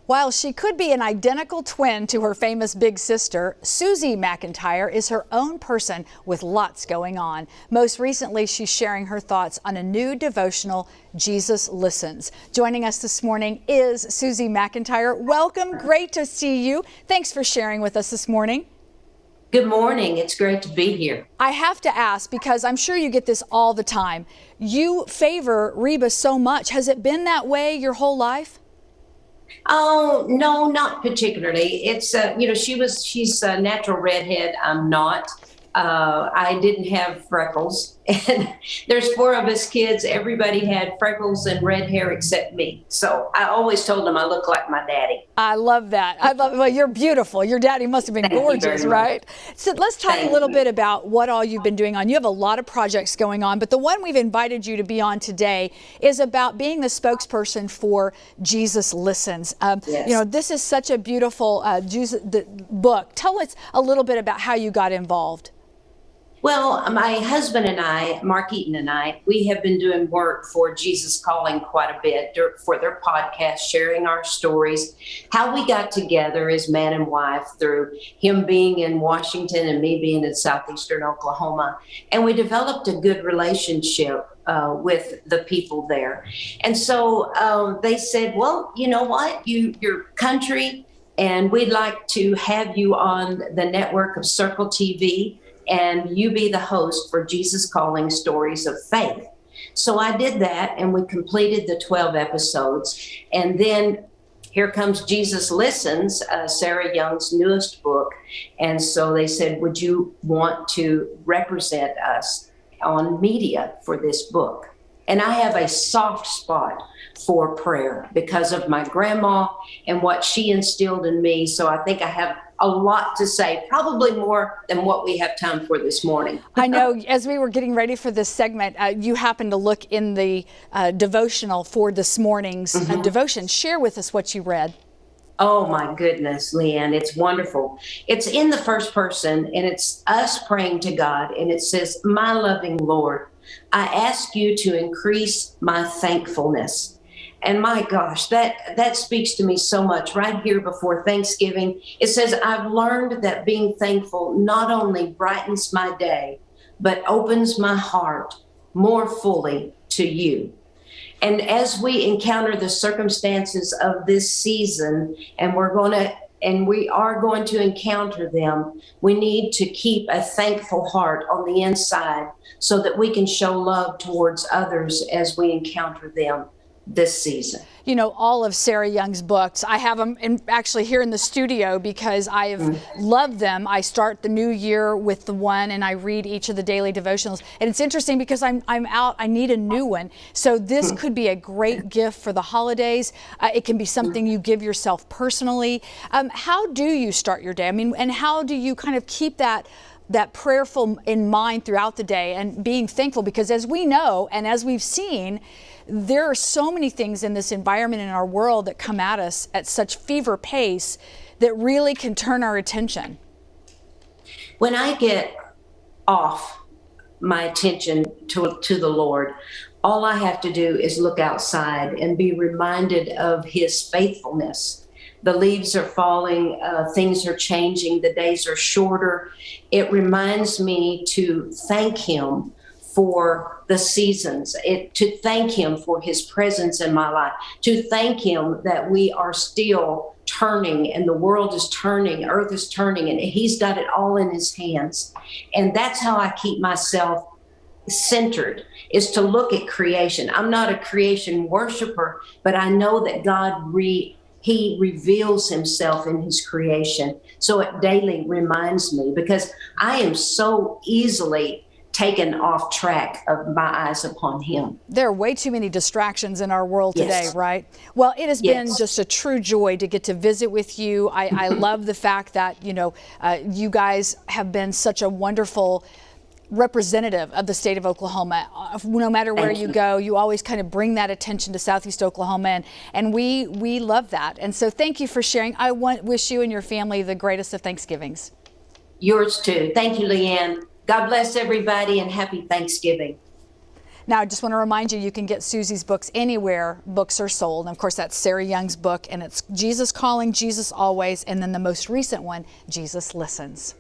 While she could be an identical twin to her famous big sister, Susie McEntire is her own person with lots going on. Most recently, she's sharing her thoughts on a new devotional, Jesus Listens. Joining us this morning is Susie McEntire. Welcome. Great to see you. Thanks for sharing with us this morning. Good morning. It's great to be here. I have to ask, because I'm sure you get this all the time. You favor Reba so much. Has it been that way your whole life? Oh, no, not particularly. It's, she's a natural redhead. I'm not. I didn't have freckles. And there's four of us kids. Everybody had freckles and red hair except me. So I always told them I look like my daddy. I love that. Well, you're beautiful. Your daddy must have been gorgeous, right? So let's talk a little bit about what all you've been doing on. You have a lot of projects going on, but the one we've invited you to be on today is about being the spokesperson for Jesus Listens. Yes. You know, this is such a beautiful book. Tell us a little bit about how you got involved. Well, my husband and I, Mark Eaton and I, we have been doing work for Jesus Calling quite a bit for their podcast, sharing our stories. How we got together as man and wife through him being in Washington and me being in southeastern Oklahoma. And we developed a good relationship with the people there. And so they said, well, you know what, your country, and we'd like to have you on the network of Circle TV. And you be the host for Jesus Calling Stories of Faith. So I did that, and we completed the 12 episodes. And then here comes Jesus Listens, Sarah Young's newest book. And so they said, would you want to represent us on media for this book? And I have a soft spot for prayer because of my grandma and what she instilled in me. So I think I have a lot to say, probably more than what we have time for this morning. I know as we were getting ready for this segment, you happened to look in the devotional for this morning's devotion. Share with us what you read. Oh my goodness, Leanne, it's wonderful. It's in the first person, and it's us praying to God, and it says, my loving Lord, I ask you to increase my thankfulness. And my gosh, that speaks to me so much right here before Thanksgiving. It says, I've learned that being thankful not only brightens my day, but opens my heart more fully to you. And as we encounter the circumstances of this season, and we are going to encounter them, we need to keep a thankful heart on the inside so that we can show love towards others as we encounter them this season. You know, all of Sarah Young's books, I have them actually here in the studio because I have loved them. I start the new year with the one, and I read each of the daily devotionals. And it's interesting because I'm out, I need a new one. So this could be a great gift for the holidays. It can be something you give yourself personally. How do you start your day? I mean, and how do you kind of keep that prayerful in mind throughout the day and being thankful? Because as we know, and as we've seen, there are so many things in this environment in our world that come at us at such fever pace that really can turn our attention. When I get off my attention to the Lord, all I have to do is look outside and be reminded of his faithfulness. The leaves are falling, things are changing, the days are shorter. It reminds me to thank him for the seasons, to thank him for his presence in my life, to thank him that we are still turning and the world is turning, earth is turning, and he's got it all in his hands. And that's how I keep myself centered, is to look at creation. I'm not a creation worshiper, but I know that God he reveals himself in his creation. So it daily reminds me, because I am so easily taken off track of my eyes upon him. There are way too many distractions in our world today, right? Well, it has been just a true joy to get to visit with you. I love the fact that, you guys have been such a wonderful representative of the state of Oklahoma. No matter where you go, you always kind of bring that attention to Southeast Oklahoma, and we love that. And so thank you for sharing. I wish you and your family the greatest of Thanksgivings. Yours too. Thank you, Leanne. God bless everybody, and happy Thanksgiving. Now, I just want to remind you, you can get Susie's books anywhere books are sold. And of course, that's Sarah Young's book, and it's Jesus Calling, Jesus Always, and then the most recent one, Jesus Listens.